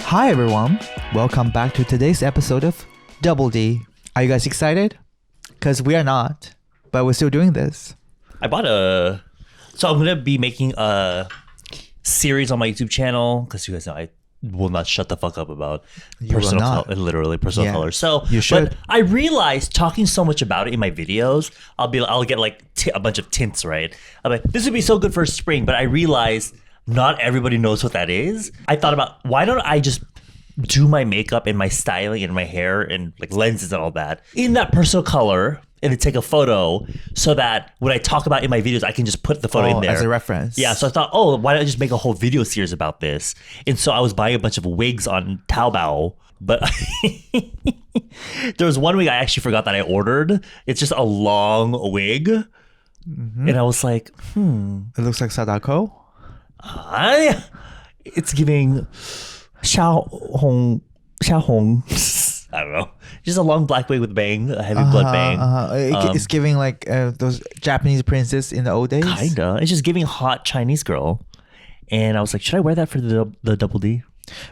Hi everyone, welcome back to today's episode of Double D. Are you guys excited? Because we are not, but we're still doing this. So I'm going to be making a series on my YouTube channel because you guys know I will not shut the fuck up about personal color. So you should. But I realized talking so much about it in my videos, I'll get like a bunch of tints, right? I'm like, this would be so good for spring, but I realized not everybody knows what that is. I thought about, why don't I just do my makeup and my styling and my hair and like lenses and all that in that personal color and then take a photo so that when I talk about it in my videos, I can just put the photo in there. As a reference. Yeah, so I thought, why don't I just make a whole video series about this? And so I was buying a bunch of wigs on Taobao, but there was one wig I actually forgot that I ordered. It's just a long wig. Mm-hmm. And I was like, It looks like Sadako. It's giving Xiaohong. I don't know. Just a long black wig with bang, a heavy blood bang. It's giving like those Japanese princess in the old days. Kinda. It's just giving hot Chinese girl. And I was like, should I wear that for the Double D?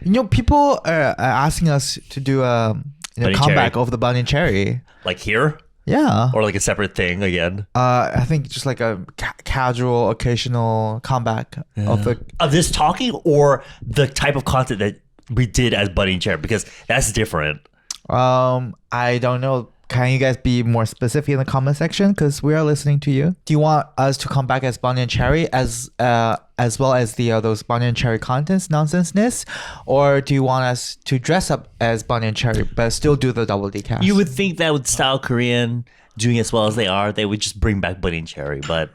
You know, people are asking us to do a comeback of the Bunny and Cherry. Like here? Yeah. Or like a separate thing again? I think just like a casual, occasional comeback of this talking or the type of content that we did as Bunny and Cherry, because that's different. I don't know. Can you guys be more specific in the comment section? Because we are listening to you. Do you want us to come back as Bunny and Cherry as well as those Bunny and Cherry contents nonsenseness, or do you want us to dress up as Bunny and Cherry but still do the Double D cast? You would think that with Style Korean doing as well as they are, they would just bring back Bunny and Cherry, but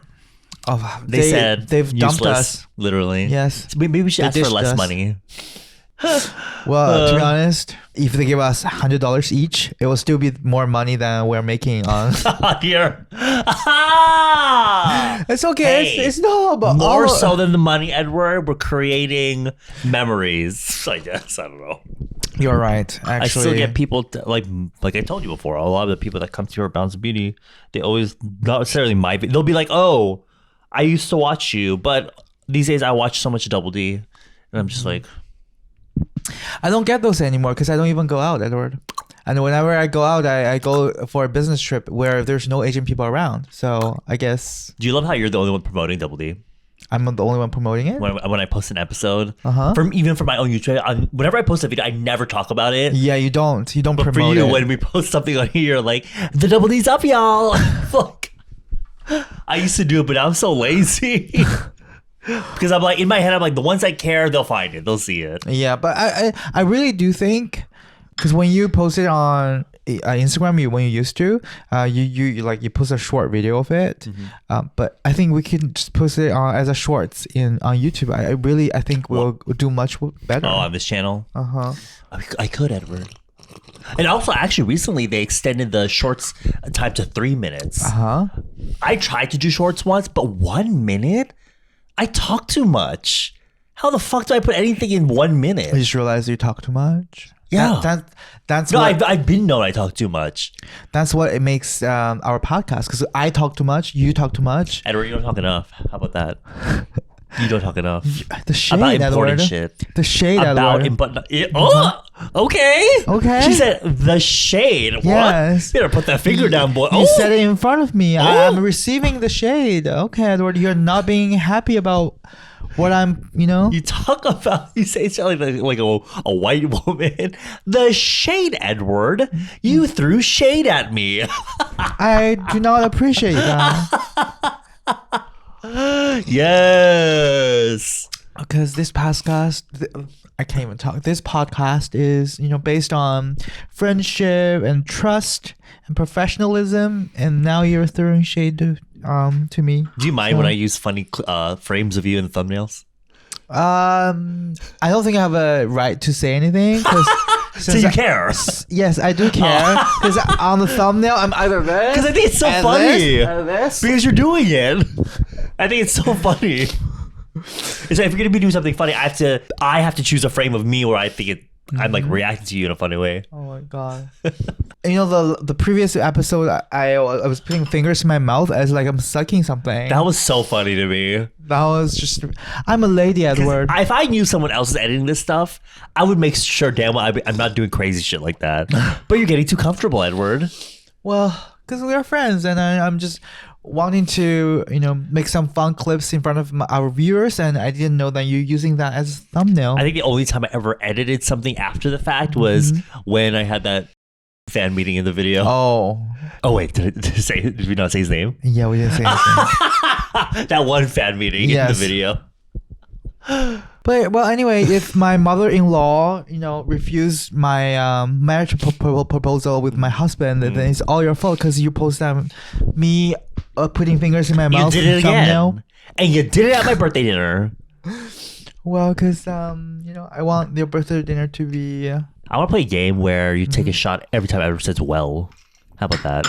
they said they've useless, dumped us. Literally. Yes. So maybe we should ask for less money. Well, to be honest, if they give us $100 each, it will still be more money than we're making on here. It's okay. Hey, it's not about more so than the money, Edward. We're creating memories. I guess I don't know. You're right. Actually, I still get people like I told you before. A lot of the people that come to your Bounds of Beauty, they always not necessarily they'll be like, "Oh, I used to watch you, but these days I watch so much Double D," and I'm just like. I don't get those anymore because I don't even go out, Edward. And whenever I go out, I go for a business trip where there's no Asian people around. So I guess. Do you love how you're the only one promoting Double D? I'm the only one promoting it? When I post an episode, even for my own YouTube, whenever I post a video, I never talk about it. Yeah, you don't. You don't but promote for you, it. when we post something on here, like, the Double D's up, y'all. Like, I used to do it, but I'm so lazy. Because I'm like, in my head, I'm like, the ones that care, they'll find it. They'll see it. Yeah, but I really do think, because when you post it on Instagram, when you used to, you post a short video of it. Mm-hmm. But I think we can just post it as a shorts on YouTube. I think we'll do much better. Oh, on this channel? I could, Edward. And also, actually, recently, they extended the shorts time to 3 minutes. I tried to do shorts once, but 1 minute? I talk too much. How the fuck do I put anything in 1 minute? I just realized you talk too much. Yeah. That's no, what, I've been known I talk too much. That's what it makes our podcast. Because I talk too much. You talk too much. Edward, you don't talk enough. How about that? You don't talk enough. The shade, about important Edward. shit. The shade, about okay. Okay. She said the shade. What? Yes. You better put that finger down, boy. You said it in front of me. I'm receiving the shade. Okay, Edward, you're not being happy about what I'm, You talk about, you say it's like a white woman. The shade, Edward. You threw shade at me. I do not appreciate that. Yes. Because this podcast, I can't even talk. This podcast is, based on friendship and trust and professionalism. And now you're throwing shade to me. Do you mind when I use funny frames of you in the thumbnails? I don't think I have a right to say anything. So you care? Yes, I do care. Because on the thumbnail, I'm either this. Because I think it's so funny. This. Because you're doing it. I think it's so funny. So if you're gonna be doing something funny, I have to choose a frame of me where I think I'm like reacting to you in a funny way. Oh my god. You know the previous episode, I was putting fingers in my mouth as like I'm sucking something. That was so funny to me. That was just. I'm a lady, Edward. If I knew someone else was editing this stuff, I would make sure damn well I'm not doing crazy shit like that. But you're getting too comfortable, Edward. Well, because we are friends, and I'm just wanting to, make some fun clips in front of our viewers, and I didn't know that you're using that as a thumbnail. I think the only time I ever edited something after the fact was when I had that fan meeting in the video. Oh wait, did we not say his name? Yeah, we didn't say anything. That one fan meeting in the video. But well, anyway, if my mother-in-law, refused my marriage proposal with my husband, then it's all your fault because you posted me putting fingers in my mouth. You did it again, and you did it at my birthday dinner. Well, because I want your birthday dinner to be. I want to play a game where you take a shot every time Edward says "well." How about that?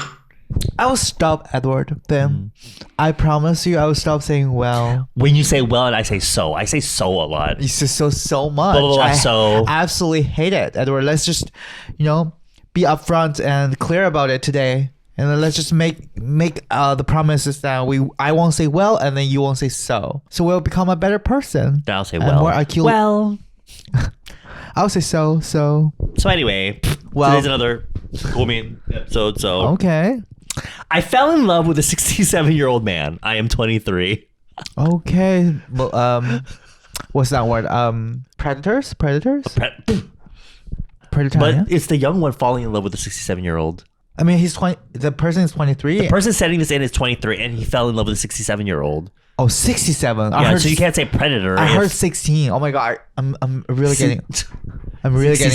I will stop, Edward. Then I promise you, I will stop saying well. When you say well and I say so a lot. You say so much. Blah, blah, blah, I absolutely hate it, Edward. Let's just, be upfront and clear about it today. And then let's just make the promises that I won't say well and then you won't say so. So we'll become a better person. Then I'll say well. Well. I'll say so. So anyway, today's another episode. So okay. I fell in love with a 67-year-old man. I am 23. Okay. Well, what's that word? Predators? Predator. But it's the young one falling in love with a 67-year-old. I mean, he's 20. The person is 23. The person setting this in is 23, and he fell in love with a 67-year-old. Oh, 67. Yeah, so you can't say predator. I heard 16. Oh my god, I'm really getting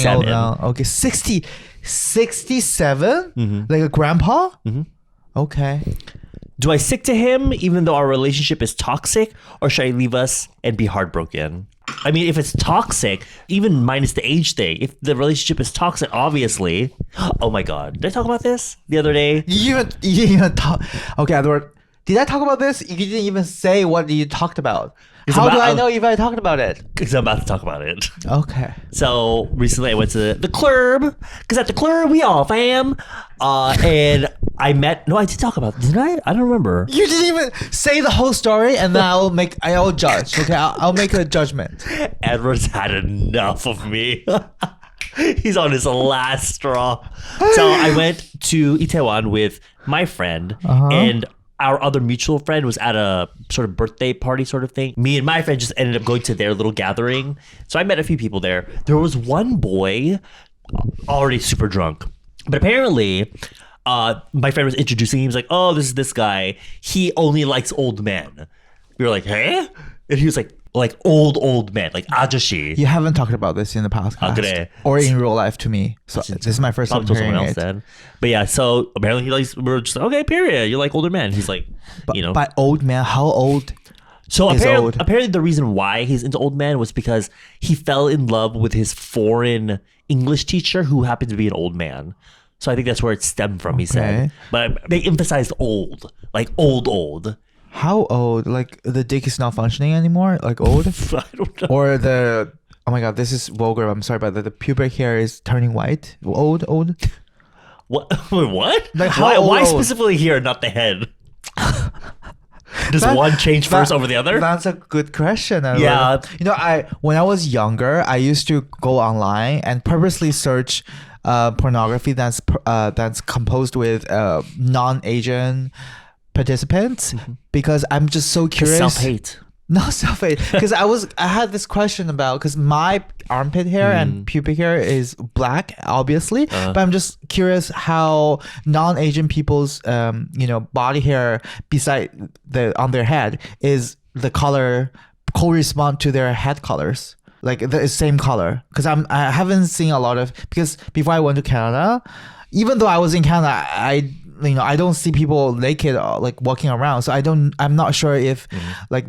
old now. Okay, 67? Like a grandpa? Okay. Do I stick to him even though our relationship is toxic, or should I leave us and be heartbroken? I mean, if it's toxic, even minus the age thing, if the relationship is toxic, obviously. Oh my god, did I talk about this the other day? You even talk. Okay, Edward. Did I talk about this? You didn't even say what you talked about. How do I know if I talked about it? Because I'm about to talk about it. Okay. So recently I went to the club, because at the club we all fam, and I met. No, I did talk about it, didn't I? I don't remember. You didn't even say the whole story, and then I'll judge. Okay, I'll make a judgment. Edward's had enough of me. He's on his last straw. So I went to Itaewon with my friend, and our other mutual friend was at a sort of birthday party sort of thing. Me and my friend just ended up going to their little gathering. So I met a few people there. There was one boy already super drunk. But apparently, my friend was introducing him. He was like, oh, this is this guy. He only likes old men. We were like, hey? And he was like old men, like ajashi. You haven't talked about this in the past or in real life to me. So this is my first time hearing it. Then. But yeah, so apparently he likes. We're just okay. Period. You like older men. He's like, By old man, how old? So apparently the reason why he's into old men was because he fell in love with his foreign English teacher who happened to be an old man. So I think that's where it stemmed from. He said, but they emphasized old, like old. How old? Like the dick is not functioning anymore? Like old? I don't know. Or oh my god, this is vulgar. I'm sorry, but the pubic hair is turning white. Old? What? Wait, what? Like why specifically here, not the head? Does one change first over the other? That's a good question. Yeah. When I was younger, I used to go online and purposely search pornography that's composed with non-Asian participants because I'm just so curious. Self-hate. Not self-hate. Because I had this question about, because my armpit hair and pubic hair is black, obviously, but I'm just curious how non-Asian people's body hair beside on their head is the color correspond to their head colors, like the same color. Because I haven't seen a lot of, because before I went to Canada, even though I was in Canada, I don't see people naked like walking around, so I'm not sure if like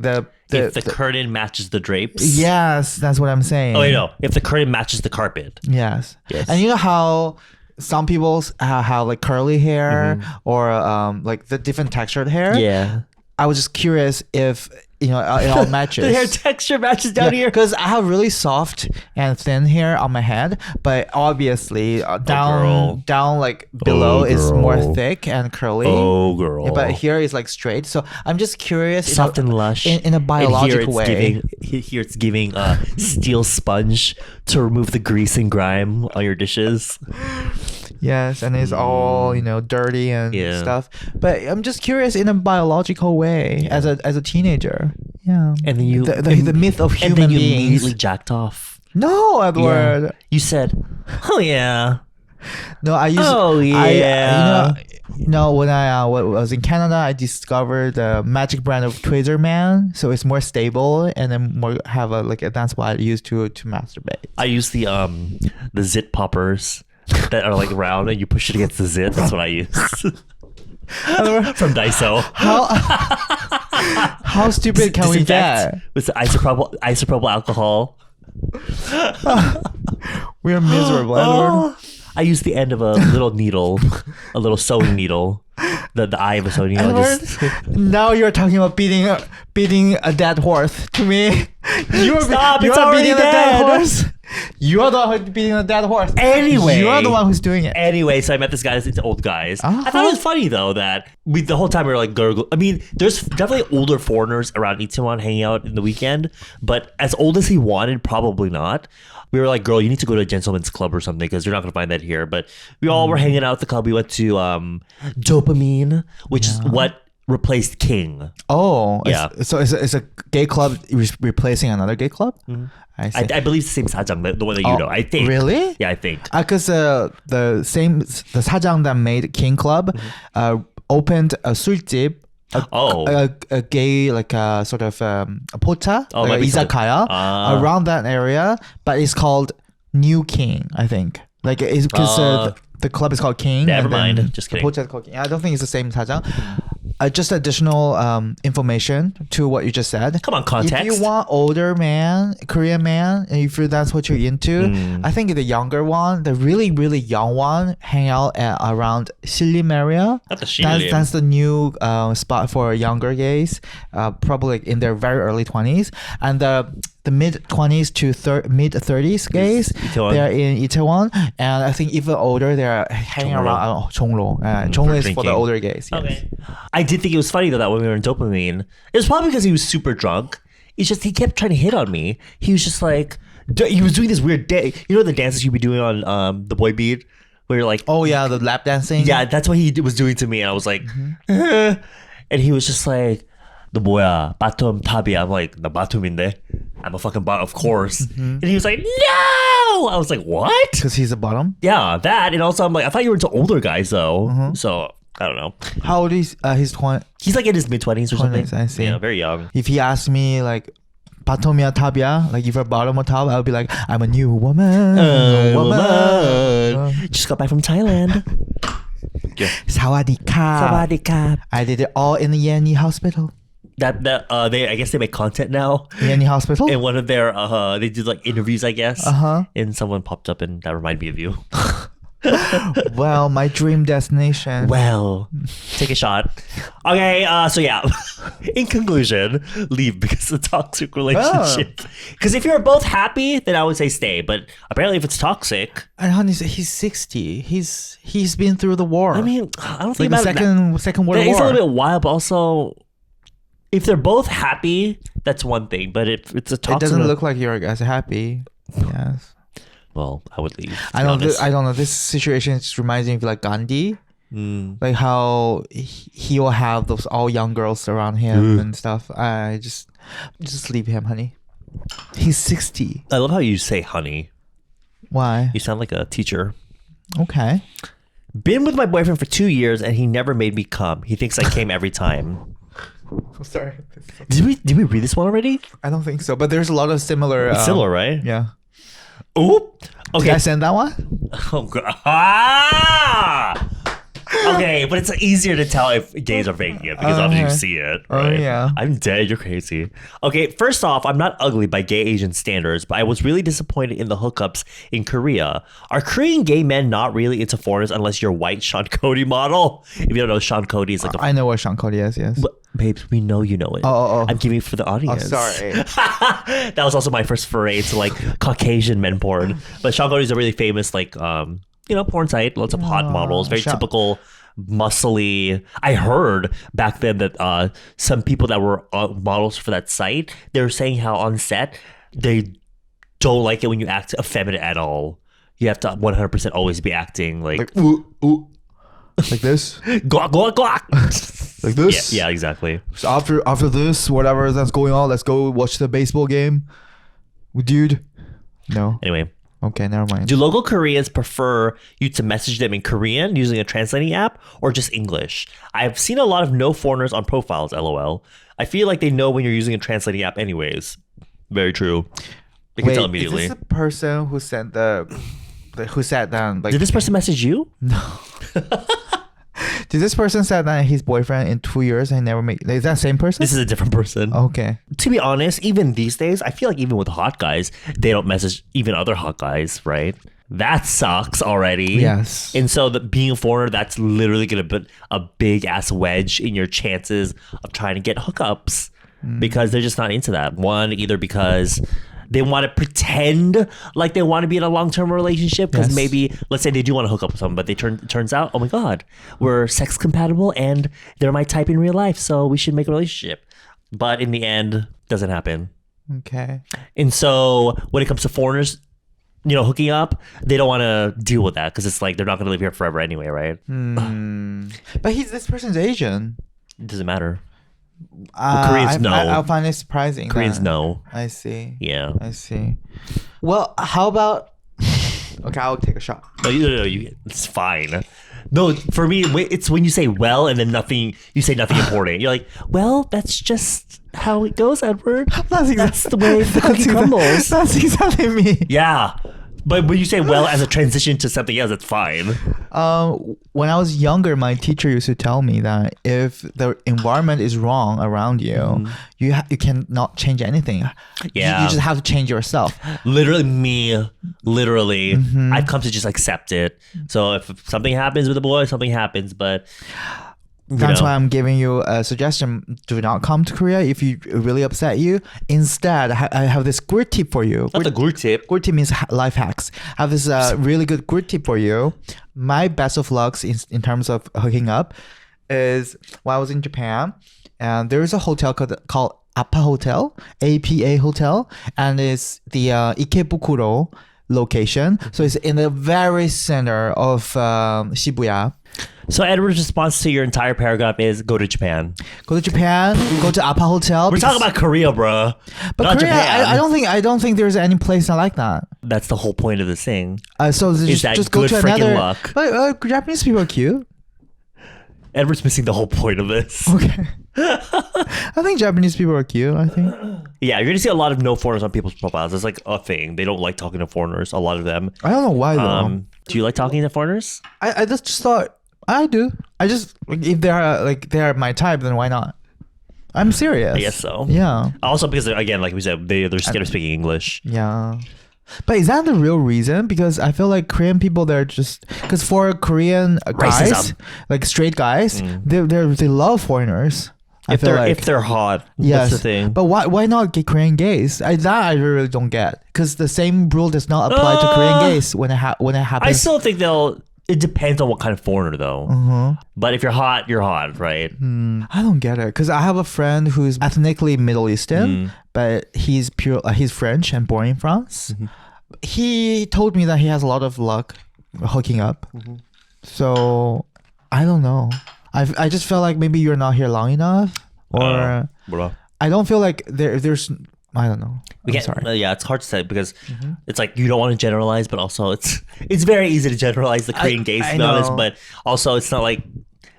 if the curtain matches the drapes. Yes, that's what I'm saying. Oh, if the curtain matches the carpet. Yes. And you know how some people have like curly hair or like the different textured hair. Yeah. I was just curious if it all matches. The hair texture matches down here. Because I have really soft and thin hair on my head, but obviously down like below is more thick and curly. Oh girl. Yeah, but here is like straight. So I'm just curious. Soft and lush in a biological way. Here it's giving a steel sponge to remove the grease and grime on your dishes. Yes, and it's all dirty and stuff. But I'm just curious in a biological way as a teenager. Yeah, and then you the myth of human and then you beings. immediately jacked off. No, Edward. Yeah. You said, "Oh yeah." No, I used. Oh yeah. When I was in Canada, I discovered the magic brand of Tweezer Man. So it's more stable and then more have that's what I use to masturbate. I use the zit poppers that are like round and you push it against the zit. That's what I use. From Daiso. How stupid can we get? With the isopropyl alcohol. We're miserable, Edward. I use the end of a little needle, a little sewing needle, the eye of a sewing needle. Now you're talking about beating a dead horse to me. Stop! You're It's already beating dead. a dead horse. You are the one who's beating a dead horse. Anyway, you are the one who's doing it. Anyway, so I met this guy that's into old guys. I thought it was funny though that the whole time we were like gurgle. I mean, there's definitely older foreigners around Itaewon hanging out in the weekend, but as old as he wanted, probably not. We were like, girl, you need to go to a gentleman's club or something because you're not going to find that here. But we all were hanging out at the club. We went to Dopamine, which is what replaced King. Oh, yeah. So it's a gay club replacing another gay club? Mm-hmm. I see. I believe it's the same sajang, the one that you know. I think. Really? Yeah, I think. Because the sajang that made King Club opened a 술집. A gay sort of a pota, like a izakaya around that area, but it's called New King, I think. Like it's because the club is called King. Never mind. Just kidding. The pota is called King. I don't think it's the same sajang. Just additional information to what you just said. Come on, context. If you want older man, Korean man, and if that's what you're into, I think the younger one, the really, really young one, hang out around Silim area. Not the Silim. That's the new spot for younger gays, probably in their very early 20s. And the mid 20s to mid 30s gays, they're in Itaewon, and I think even older, they're hanging around Chonglo. Chonglo is for the older gays. Yes. Okay. I did think it was funny though that when we were in Dopamine, it was probably because he was super drunk. It's just he kept trying to hit on me. He was just like, he was doing this weird the dances you'd be doing on the boy beat, where you're like, oh yeah, the lap dancing. Yeah, that's what he was doing to me, and I was like, and he was just like, 너 뭐야, 바텀 탑이야. I'm like, 나 바텀인데. I'm a fucking bottom, of course. And he was like, no! I was like, what? Because he's a bottom? Yeah, that. And also, I'm like, I thought you were into older guys, though. So, I don't know. How old is he's 20? He's like in his mid-20s or something. I see. Yeah, very young. If he asked me, like, 바텀이야, 탑이야? Like, if you're bottom or top, I would be like, I'm a new woman. Just got back from Thailand. Yeah. Sawadee-ka. I did it all in the Yanni hospital. I guess they make content now. Yanni hospital? And one of their they did like interviews, I guess. And someone popped up and that reminded me of you. Well, my dream destination. Well, take a shot. Okay, so yeah. In conclusion, leave because of a toxic relationship. Because if you're both happy, then I would say stay. But apparently, if it's toxic, and honey, he's 60. He's been through the war. I mean, I don't think like about the second World War. It's a little bit wild, but also, if they're both happy, that's one thing. But if it's a toxic, it doesn't look like you're guys happy. Yes. Well, I would leave. I don't know. This situation just reminds me of like Gandhi. Like how he will have those all young girls around him and stuff. I just leave him, honey. He's 60. I love how you say honey. Why? You sound like a teacher. Okay. Been with my boyfriend for 2 years and he never made me come. He thinks I came every time. I'm sorry. Did we read this one already? I don't think so, but there's a lot of similar. Similar, right? Yeah. Oh, okay. Did I send that one? Oh, God. Ah! Okay, but it's easier to tell if gays are faking it because obviously you see it, right? Oh, yeah. I'm dead. You're crazy. Okay, first off, I'm not ugly by gay Asian standards, but I was really disappointed in the hookups in Korea. Are Korean gay men not really into foreigners unless you're white Sean Cody model? If you don't know, Sean Cody is like a... I know what Sean Cody is, yes. But, babes, we know you know it. Oh. I'm giving it for the audience. Sorry. That was also my first foray to like Caucasian men porn. But Sean Cody is a really famous like porn site. Lots of hot models, very typical muscly. I heard back then that some people that were models for that site, they were saying how on set they don't like it when you act effeminate at all. You have to 100% always be acting like ooh, ooh. Like this? Glock, glock, glock. Like this? Yeah, exactly. So after this, whatever that's going on, let's go watch the baseball game. Dude. No. Anyway. Okay, never mind. Do local Koreans prefer you to message them in Korean using a translating app or just English? I've seen a lot of no foreigners on profiles, LOL. I feel like they know when you're using a translating app anyways. Very true. They can tell immediately. Is this the person who sent who sat down? Like, did this person message you? No. Did this person sat down his boyfriend in 2 years and never made? Is that the same person? This is a different person. Okay. To be honest, even these days, I feel like even with hot guys, they don't message even other hot guys, right? That sucks already. Yes. And so being a foreigner, that's literally going to put a big ass wedge in your chances of trying to get hookups because they're just not into that. One, either because they want to pretend like they want to be in a long-term relationship because maybe, let's say they do want to hook up with someone, but turns out, oh my God, we're sex compatible and they're my type in real life, so we should make a relationship. But in the end, doesn't happen. Okay. And so when it comes to foreigners, hooking up, they don't want to deal with that because it's like they're not going to live here forever anyway, right? But this person's Asian. It doesn't matter. Koreans know. I find it surprising. Koreans know. I see. Yeah. I see. Well, how about... Okay, I'll take a shot. No, it's fine. No, for me, it's when you say well and then you say nothing important. You're like, well, that's just how it goes, Edward. That's the way the cookie crumbles. That's exactly me. Yeah. But when you say well as a transition to something else, it's fine. When I was younger, my teacher used to tell me that if the environment is wrong around you, you cannot change anything. Yeah. You just have to change yourself. Literally, I've come to just accept it. So if something happens with a boy, something happens. But that's why I'm giving you a suggestion. Do not come to Korea if it really upset you. Instead, I have this good tip for you. Not the good tip. Good tip means life hacks. I have this really good tip for you. My best of lucks in terms of hooking up is when I was in Japan, and there is a hotel called APA Hotel, APA Hotel, and it's the Ikebukuro location. So it's in the very center of Shibuya. So Edward's response to your entire paragraph is go to Japan. Go to Japan. Go to APA Hotel. We're talking about Korea, bro. But not Korea, Japan. I don't think there's any place like that. That's the whole point of this thing. So just go to another. Luck. But Japanese people are cute. Edward's missing the whole point of this. Okay. I think Japanese people are cute. I think. Yeah, you're gonna see a lot of no foreigners on people's profiles. It's like a thing. They don't like talking to foreigners. A lot of them. I don't know why though. Do you like talking to foreigners? I just thought. I do. I just if they are my type, then why not? I'm serious. I guess so. Yeah. Also because again, like we said, they're scared of speaking English. Yeah. But is that the real reason? Because I feel like Korean people, they're just because for Korean guys, racism. Like straight guys, they love foreigners. If they're hot, yes. That's the thing. But why not get Korean gays? I really don't get because the same rule does not apply to Korean gays when it happens. I still think it depends on what kind of foreigner though. But if you're hot, you're hot, right? I don't get it because I have a friend who's ethnically Middle Eastern, but he's French and born in France. He told me that he has a lot of luck hooking up. So I don't know. I just felt like maybe you're not here long enough, or I don't feel like there's. I don't know. I'm sorry. Yeah, it's hard to say because it's like you don't want to generalize, but also it's very easy to generalize the Korean gays, to be honest. But also, it's not like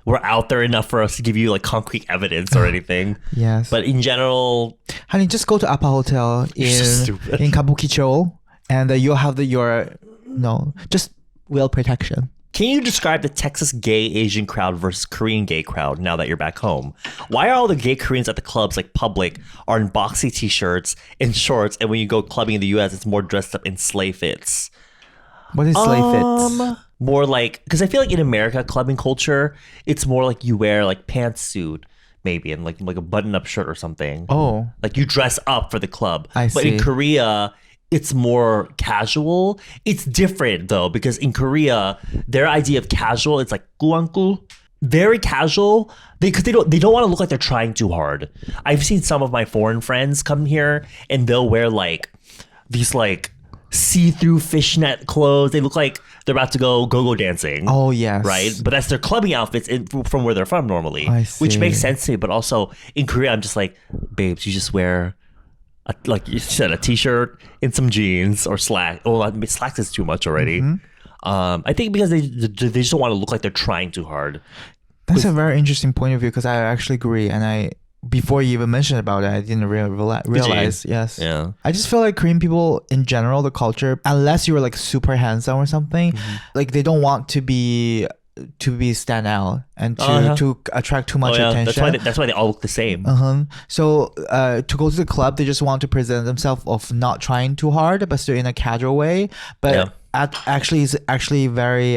we're out there enough for us to give you like concrete evidence or anything. Yes. But in general, honey, just go to APA Hotel in Kabukicho, and you'll have just whale protection. Can you describe the Texas gay Asian crowd versus Korean gay crowd now that you're back home? Why are all the gay Koreans at the clubs like public are in boxy t-shirts and shorts, and when you go clubbing in the US, it's more dressed up in sleigh fits? What is sleigh fits? More like, because I feel like in America, clubbing culture, it's more like you wear like pantsuit maybe and like a button-up shirt or something. Oh. Like you dress up for the club. I But in see. Korea, it's more casual. It's different though, because in Korea, their idea of casual, it's like 구안구, very casual. Because they don't want to look like they're trying too hard. I've seen some of my foreign friends come here and they'll wear like these like see-through fishnet clothes. They look like they're about to go dancing. Oh, yes. Right? But that's their clubbing outfits from where they're from normally. I Which see. makes sense to me. But also in Korea, I'm just like, babes, you just wear like you said, a t-shirt and some jeans or slack. Oh, slacks is too much already. I think because they just don't want to look like they're trying too hard. That's a very interesting point of view because I actually agree. And before you even mentioned about it, I didn't realize. Yes. Yeah. I just feel like Korean people in general, the culture, unless you were like super handsome or something, like they don't want to be stand out and to attract too much attention. That's why they all look the same. So to go to the club, they just want to present themselves of not trying too hard, but still in a casual way. But actually, it's actually very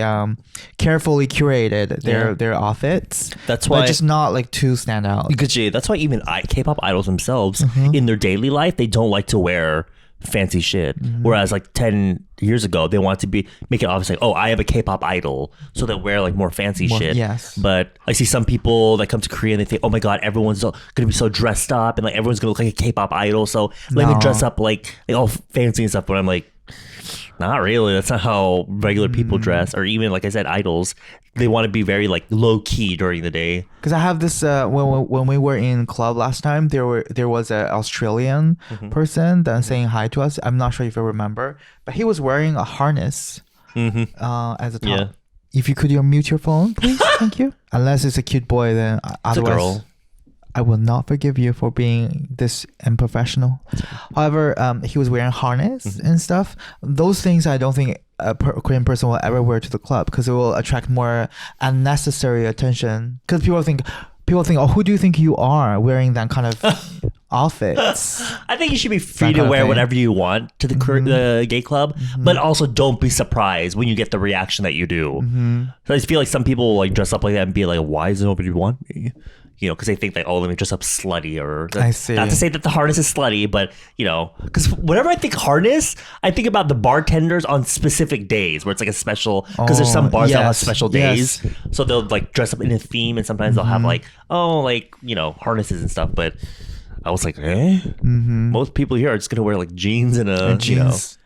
carefully curated their outfits. That's why, but just not like too stand out. That's why even K-pop idols themselves in their daily life, they don't like to wear fancy shit. Whereas like 10 years ago, they want to make it obvious like, oh, I have a K-pop idol, so they wear like more fancy shit. Yes. But I see some people that come to Korea and they think, oh my god, everyone's gonna be so dressed up and like everyone's gonna look like a K-pop idol, so let me dress up like all fancy and stuff. But I'm like, not really. That's not how regular people dress, or even like I said, idols. They want to be very like low key during the day. Because I have this when we were in club last time, there was an Australian person that saying hi to us. I'm not sure if you remember, but he was wearing a harness as a top. Yeah. If you could mute your phone, please, thank you. Unless it's a cute boy, then otherwise, girl. I will not forgive you for being this unprofessional. However, he was wearing harness and stuff. Those things I don't think a Korean person will ever wear to the club because it will attract more unnecessary attention. Because people think, oh, who do you think you are wearing that kind of outfits? I think you should be free to wear whatever you want to the gay club, but also don't be surprised when you get the reaction that you do. So I just feel like some people will like dress up like that and be like, why does nobody want me? You know, because they think like, oh, let me dress up slutty, or I see. Not to say that the harness is slutty, but you know, because whenever I think harness, I think about the bartenders on specific days where it's like a special, because there's some bars that have special days, so they'll like dress up in a theme, and sometimes they'll have like, oh, like, you know, harnesses and stuff. But I was like, most people here are just gonna wear like jeans and jeans.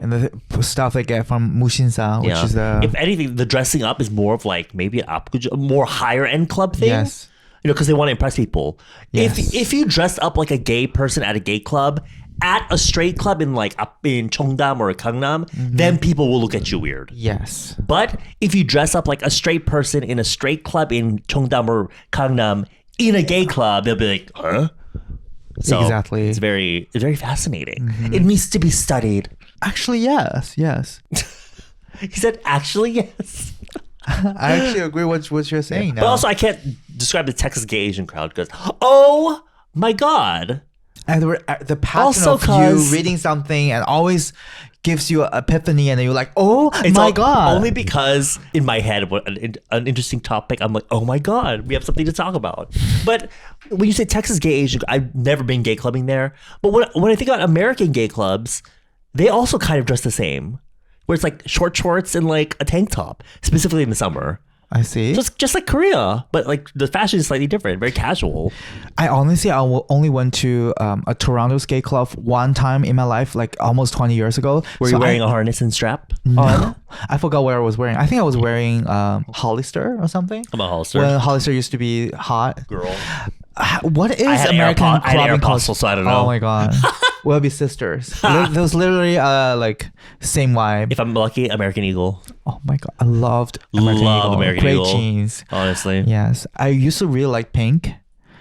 You know, and the stuff they get from Mushinsa, which is the, if anything, the dressing up is more of like maybe a more higher end club thing. Yes. You know, because they want to impress people. Yes. If you dress up like a gay person at a gay club, at a straight club in like up in Cheongdam or Gangnam, then people will look at you weird. Yes. But if you dress up like a straight person in a straight club in Cheongdam or Gangnam in a gay club, they'll be like, huh? So exactly. It's very fascinating. It needs to be studied. Actually, yes. He said, actually, yes. I actually agree with what you're saying now. But also, I can't describe the Texas gay Asian crowd because, oh my god. And the pattern Also of you reading something and always gives you an epiphany, and then you're like, oh my god. Only because in my head, an interesting topic, I'm like, oh my god, we have something to talk about. But when you say Texas gay Asian, I've never been gay clubbing there. But when I think about American gay clubs, they also kind of dress the same. Where it's like short shorts and like a tank top, specifically in the summer. I see. Just like Korea, but like the fashion is slightly different, very casual. I only went to a Toronto skate club one time in my life, like almost 20 years ago. Were you wearing a harness and strap? No, I forgot what I was wearing. I think I was wearing Hollister or something. About Hollister. When Hollister used to be hot. Girl. What is American clubbing culture? So I don't know. Oh my god. We'll be sisters. Those literally like same vibe. If I'm lucky, American Eagle. Oh my god, I loved American Eagle. American Great Eagle. jeans. Honestly. Yes, I used to really like pink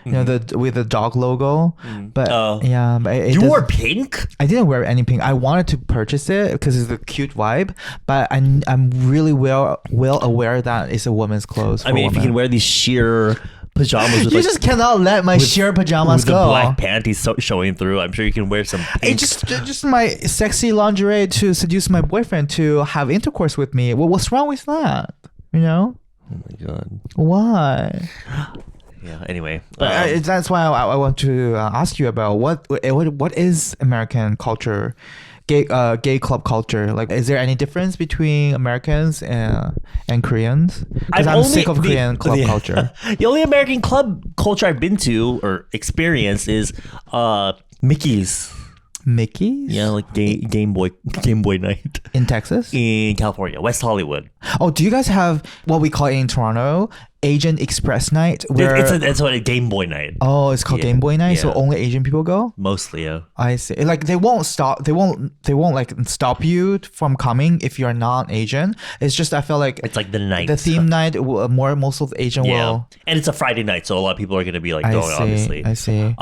you know, the with the dog logo. But yeah, but You wore pink? I didn't wear any pink. I wanted to purchase it because it's a cute vibe, but I'm really well aware that it's a woman's clothes. I mean, if you can wear these sheer pajamas with you just cannot let my sheer pajamas with go. the black panties showing through. I'm sure you can wear some pink. It's just my sexy lingerie to seduce my boyfriend to have intercourse with me. Well, what's wrong with that? You know? Oh my god. Why? Yeah. Anyway, that's why I want to ask you about what is American culture, gay club culture. Like, is there any difference between Americans and Koreans? Because I'm sick of Korean club culture. The only American club culture I've been to or experienced is Mickey's. Mickey's? Yeah, like Game Boy night In Texas? in California, West Hollywood. Oh, do you guys have what we call in Toronto Asian Express night? Where It's what a Game Boy night. oh, it's called Game Boy night, so only Asian people go. Mostly, yeah. I see. Like they won't stop. They won't like stop you from coming if you're not Asian. It's just I feel like It's like the night. the theme night. Most of the Asian Yeah, will. and it's a Friday night, so a lot of people are gonna be like going. Obviously, I see.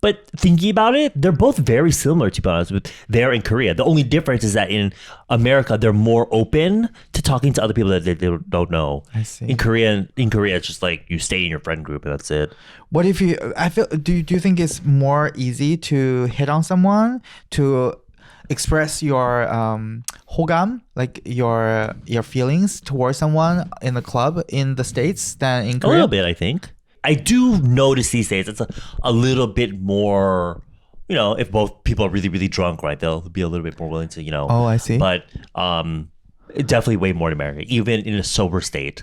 But thinking about it, they're both very similar, to be honest with there in Korea. The only difference is that in America, they're more open to talking to other people that they don't know. I see. In Korea, it's just like you stay in your friend group and that's it. What if you? I feel. Do you think it's more easy to hit on someone to express your hogam, like your feelings towards someone in the club in the States than in A Korea? little bit, I think. I do notice these days it's a little bit more, you know, if both people are really, really drunk, right, they'll be a little bit more willing to, you know. Oh, I see. But definitely way more in America, even in a sober state.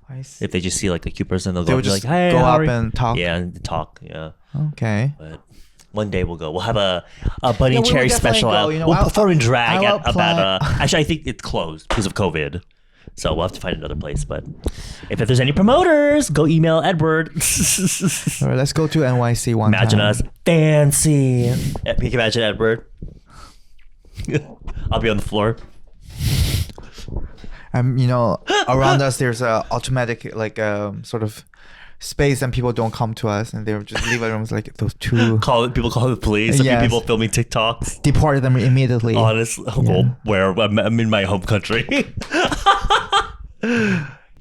I see. If they just see like a cute person, they'll They go would be just like, hey, go how up are you?" and talk. Yeah, and talk, yeah. Okay. But one day we'll go. We'll have a Bunny Yeah, and we Cherry will definitely special go, out. you know, We'll I'll- perform in drag I'll at about actually I think it's closed because of COVID. So we'll have to find another place. But if there's any promoters, go email Edward. All right, let's go to NYC one Imagine time. us fancy. Can you imagine Edward? I'll be on the floor. You know, around us there's a automatic like sort of space, and people don't come to us, and they just leave our rooms like those two. People call the police. A few Yes. people filming TikToks. Deported them immediately. Honestly, well, where I'm in my home country.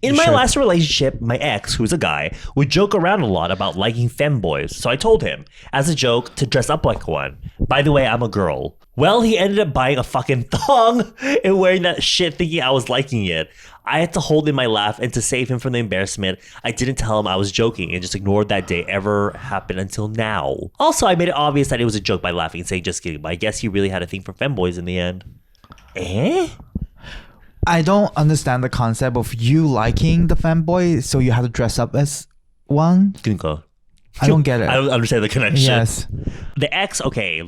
In my last relationship, my ex, who's a guy, would joke around a lot about liking femboys. So I told him, as a joke, to dress up like one. By the way, I'm a girl. Well, he ended up buying a fucking thong and wearing that shit thinking I was liking it. I had to hold in my laugh, and to save him from the embarrassment, I didn't tell him I was joking and just ignored that day ever happened until now. Also, I made it obvious that it was a joke by laughing and saying just kidding, but I guess he really had a thing for femboys in the end. Eh? I don't understand the concept of you liking the fanboy, so you have to dress up as one. Gunko. I don't get it. I don't understand the connection. Yes. The ex, okay,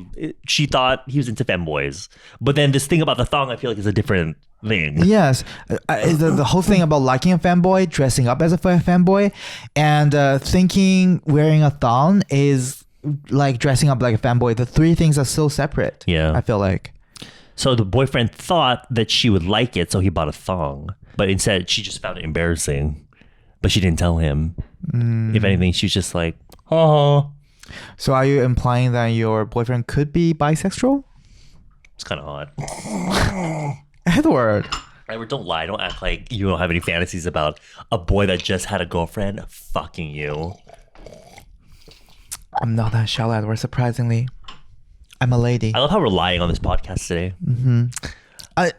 she thought he was into femboys. But then this thing about the thong, I feel like is a different thing. Yes. The whole thing about liking a fanboy, dressing up as a fanboy, and thinking wearing a thong is like dressing up like a fanboy. The three things are so separate. Yeah. I feel like. So the boyfriend thought that she would like it, so he bought a thong. But instead, she just found it embarrassing. But she didn't tell him. If anything, she's just like, oh. So are you implying that your boyfriend could be bisexual? It's kind of odd. Edward. Edward, don't lie. Don't act like you don't have any fantasies about a boy that just had a girlfriend fucking you. I'm not that shallow, Edward, surprisingly. I'm a lady. I love how we're lying on this podcast today.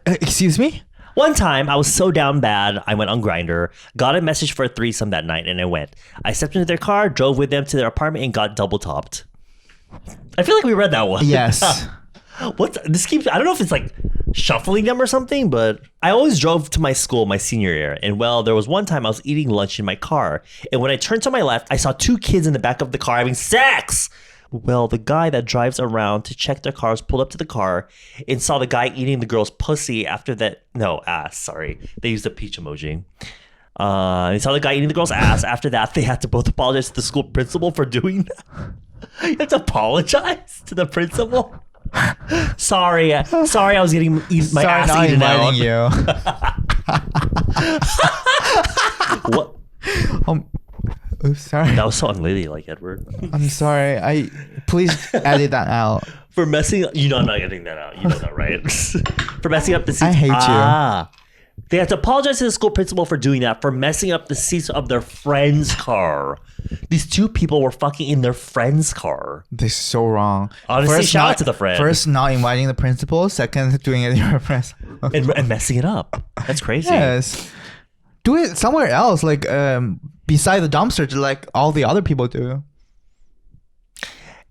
Excuse me? One time, I was so down bad, I went on Grindr, got a message for a threesome that night, and I went. I stepped into their car, drove with them to their apartment, and got double topped. I feel like we read that one. Yes. What's this keeps? I don't know if it's like shuffling them or something, but I always drove to my school my senior year, and well, there was one time I was eating lunch in my car, and when I turned to my left, I saw two kids in the back of the car having sex. Well, the guy that drives around to check their cars pulled up to the car and saw the guy eating the girl's pussy after that. No, ass, sorry. They used a peach emoji. They saw the guy eating the girl's ass. After that, they had to both apologize to the school principal for doing that. You have to apologize to the principal? Sorry, I was getting my ass not eaten out. inviting you. What? Oops, sorry. That was so unladylike, Edward. I'm sorry. Please edit that out. For messing up, I'm not editing that out. You know that, right? For messing up the seats. I hate you. They have to apologize to the school principal for doing that, for messing up the seats of their friend's car. These two people were fucking in their friend's car. This is so wrong. Honestly, shout out to the friend. First, not inviting the principal. Second, doing it in your friend's. and messing it up. That's crazy. Yes. Do it somewhere else, like beside the dumpster, like all the other people do.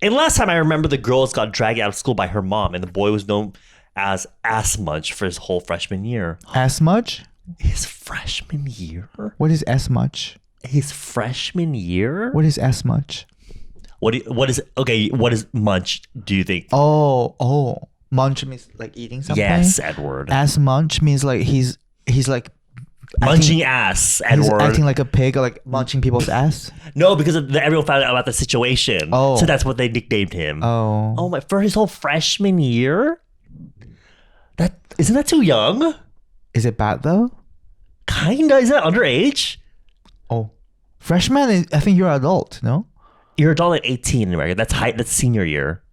And last time I remember, the girls got dragged out of school by her mom, and the boy was known as Ass Munch for his whole freshman year. As much? His freshman year? What is as much? His freshman year? What is as much? What is munch, do you think? Oh. Munch means like eating something? Yes, Edward. As munch means like he's like munching ass, Edward. He's acting like a pig, or like munching people's ass? No, because everyone found out about the situation. Oh. So that's what they nicknamed him. Oh my! For his whole freshman year? Isn't that too young? Is it bad though? Kinda. Is that underage? Oh. Freshman, I think you're adult, no? You're adult at 18 in America. That's senior year.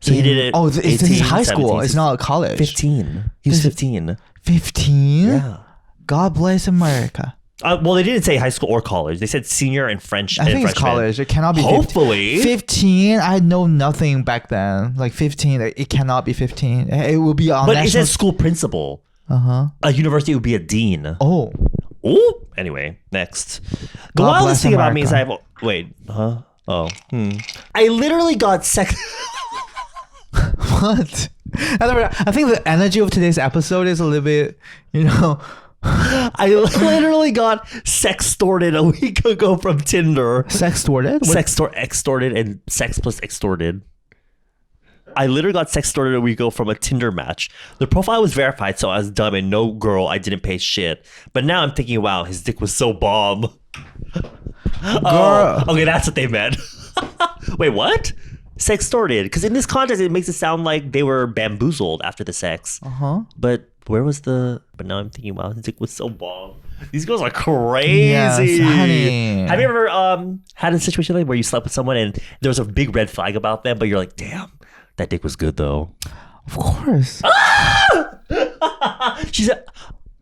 So he did it. Oh, this is high school. 17, it's not college. 15. He was 15. 15? Yeah. God bless America. Well, they didn't say high school or college. They said senior and French. I think it's college. It cannot be. Hopefully. 15. I know nothing back then. Like 15. It cannot be 15. It will be on. But it says school principal. A university would be a dean. Oh. Ooh. Anyway, next. The wildest thing about me is I literally got What? I think the energy of today's episode is a little bit, I literally got sextorted a week ago from Tinder. Sextorted? Extorted and sex plus extorted. I literally got sextorted a week ago from a Tinder match. The profile was verified, so I was dumb and no girl, I didn't pay shit. But now I'm thinking, wow, his dick was so bomb. Oh, okay, that's what they meant. Wait, what? Sextorted. Because in this context, it makes it sound like they were bamboozled after the sex. But where was but now I'm thinking, wow, his dick was so bomb. These girls are crazy. Yes, honey. Have you ever had a situation like where you slept with someone and there was a big red flag about them, but you're like, damn, that dick was good though? Of course. She said,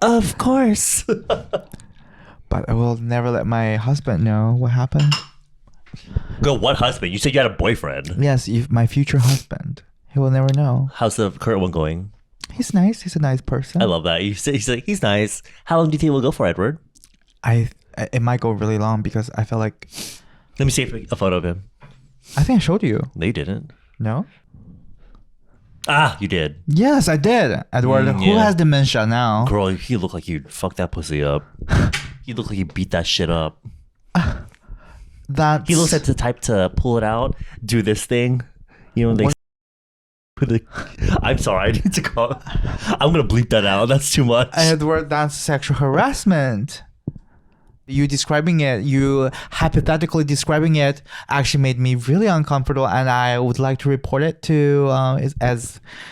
of course. But I will never let my husband know what happened. Girl, what husband? You said you had a boyfriend. Yes, my future husband. He will never know. How's the current one going? He's nice. He's a nice person. I love that. He's like, he's nice. How long do you think it will go for, Edward? It might go really long because I feel like... Let me see a photo of him. I think I showed you. No, you didn't. No? Ah, you did. Yes, I did. Edward, who has dementia now? Girl, he looked like you fucked that pussy up. He looked like you beat that shit up. He looks like the type to pull it out, do this thing. I'm sorry, I need to call. I'm gonna bleep that out. That's too much. Edward, that's sexual harassment. You hypothetically describing it actually made me really uncomfortable, and I would like to report it to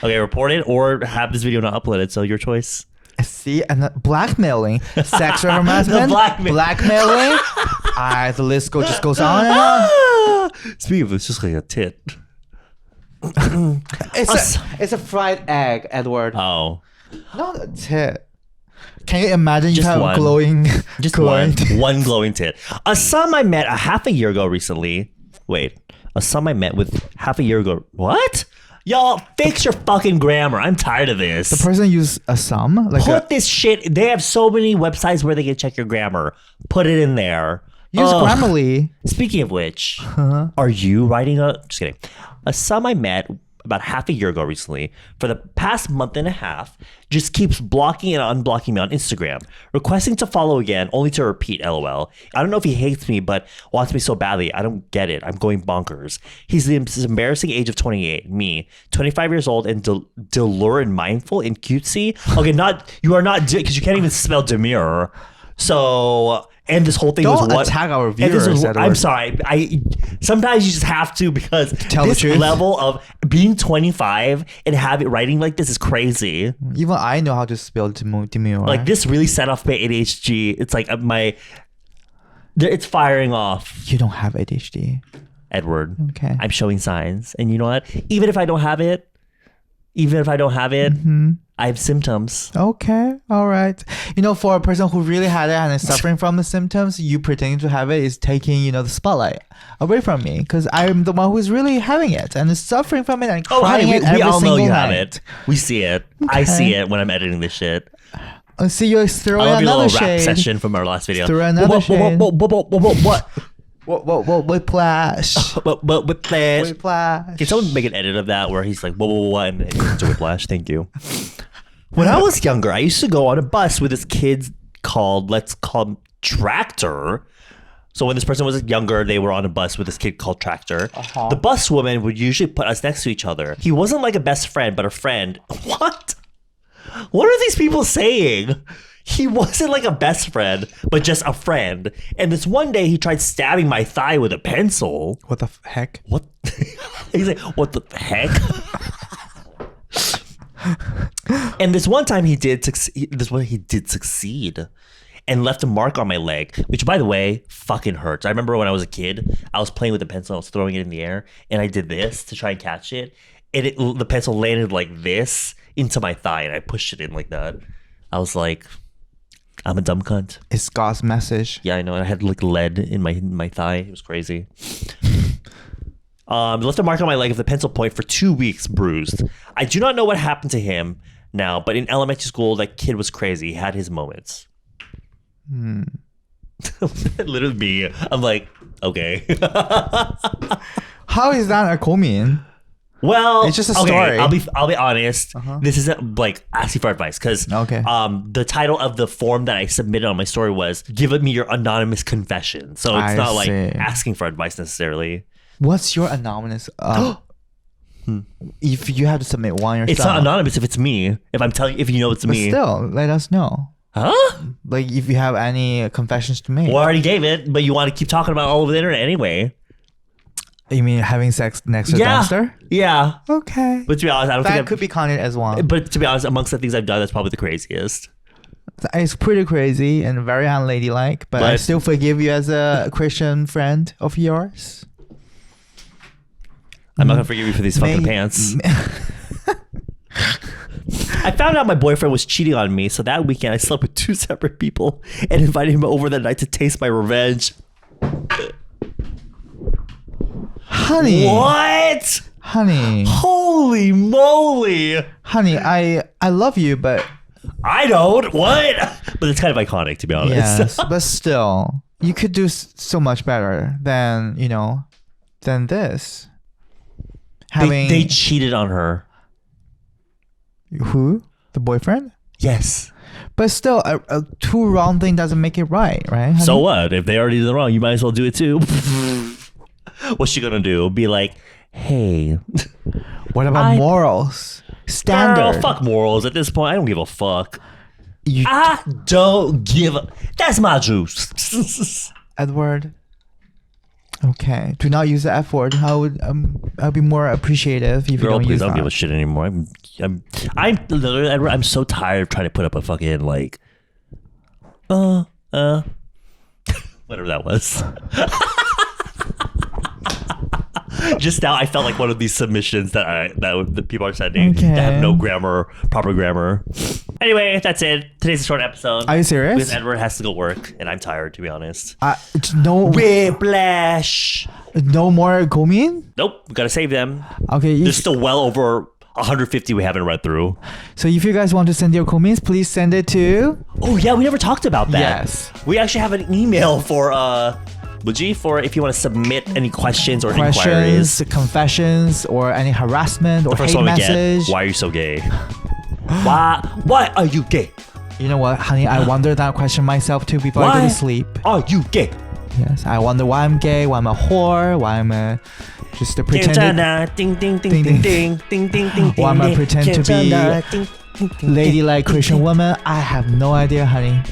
Okay, report it or have this video not uploaded. So your choice. See, and blackmailing, sexual harassment, blackmailing. The list just goes on and on. Speaking of, it's just like a tit. It's a fried egg, Edward. Oh, not a tit. Can you imagine just you have one. one glowing tit? A son I met half a year ago recently. Wait, a son I met with half a year ago. What? Y'all, fix your fucking grammar. I'm tired of this. The person used a sum? Put this shit. They have so many websites where they can check your grammar. Put it in there. Use Grammarly. Speaking of which, are you writing just kidding. A son I met about half a year ago recently, for the past month and a half, just keeps blocking and unblocking me on Instagram, requesting to follow again, only to repeat LOL. I don't know if he hates me, but wants me so badly. I don't get it. I'm going bonkers. He's the embarrassing age of 28. Me, 25 years old and delure and mindful and cutesy. Okay, you are not, because you can't even spell demure. So... And this whole thing Don't was what attack our viewers. I'm sorry. Sometimes you just have to, because tell this the truth. Level of being 25 and writing like this is crazy. Even I know how to spell demure. Like this really set off my ADHD. It's like It's firing off. You don't have ADHD. Edward. Okay. I'm showing signs. And you know what? Even if I don't have it, I have symptoms. Okay. All right. You know, for a person who really had it and is suffering from the symptoms, you pretending to have it is taking, you know, the spotlight away from me, because I'm the one who's really having it and is suffering from it and crying it every we all know single you night. have it. We see it. I see it when I'm editing this shit. I see you throw I love your another little rap shade. session from our last video. Throw another shade. What? Whiplash. Whiplash. Whiplash. Can someone make an edit of that where he's like, whoa, and it's a whiplash? Thank you. When I was younger, I used to go on a bus with this kid called, let's call him Tractor. So when this person was younger, they were on a bus with this kid called Tractor. The bus woman would usually put us next to each other. He wasn't like a best friend, but a friend. What? What are these people saying? He wasn't like a best friend, but just a friend. And this one day, he tried stabbing my thigh with a pencil. What the heck? What? He's like, what the heck? And this one time he did succeed and left a mark on my leg, which, by the way, fucking hurts. I remember when I was a kid, I was playing with the pencil, I was throwing it in the air, and I did this to try and catch it, and the pencil landed like this into my thigh, and I pushed it in like that. I was like, I'm a dumb cunt. It's God's message. Yeah, I know. I had like lead in my thigh. It was crazy. Left a mark on my leg of the pencil point for 2 weeks, bruised. I do not know what happened to him now, but in elementary school, that kid was crazy. He had his moments. Literally me. I'm like, okay. How is that a komin? Well, it's just a story. I'll be honest. This isn't like asking for advice, because the title of the form that I submitted on my story was "Give me your anonymous confession." So it's not like asking for advice necessarily. What's your anonymous? If you have to submit one yourself, it's not anonymous if it's me. If I'm telling, if you know it's me, still let us know. Huh? Like if you have any confessions to make. Well, I already gave it, but you want to keep talking about it all over the internet anyway. You mean having sex next to a dumpster? Yeah. Okay. But to be honest, I don't think that could be counted as one. But to be honest, amongst the things I've done, that's probably the craziest. It's pretty crazy and very unladylike, but I still forgive you as a Christian friend of yours. I'm not gonna forgive you for these fucking pants. I found out my boyfriend was cheating on me, so that weekend I slept with 2 separate people and invited him over that night to taste my revenge. Honey. What? Honey. Holy moly. Honey, I love you, but... I don't. What? But it's kind of iconic, to be honest. Yes, but still, you could do so much better than, you know, than this. They cheated on her. Who? The boyfriend? Yes. But still, a 2 wrong thing doesn't make it right, right? Honey? So what? If they already did it wrong, you might as well do it too. What's she gonna do? Be like, hey. What about morals? Standard. Girl, fuck morals at this point. I don't give a fuck. You I don't give a... That's my juice. Edward. Okay. Do not use the F word. I'll be more appreciative if you don't use that. I don't give a shit anymore. I'm so tired of trying to put up a fucking like whatever that was. Just now, I felt like one of these submissions that people are sending that have no proper grammar. Anyway, that's it. Today's a short episode. Are you serious? Because Edward has to go work, and I'm tired, to be honest. No whiplash. No more komin? Nope, we gotta save them. Okay, there's still well over 150 we haven't read through. So if you guys want to send your komins, please send it to... Oh yeah, we never talked about that. Yes. We actually have an email for for if you want to submit any questions or inquiries, confessions, or any harassment or hate message. Why are you so gay? Why are you gay? You know what, honey? I wonder that question myself too before I go to sleep. Are you gay? Yes, I wonder why I'm gay, why I'm a whore, why I'm just a pretend. Ding ding ding ding ding ding ding ding. Why am I pretend to be ladylike Christian woman? I have no idea, honey.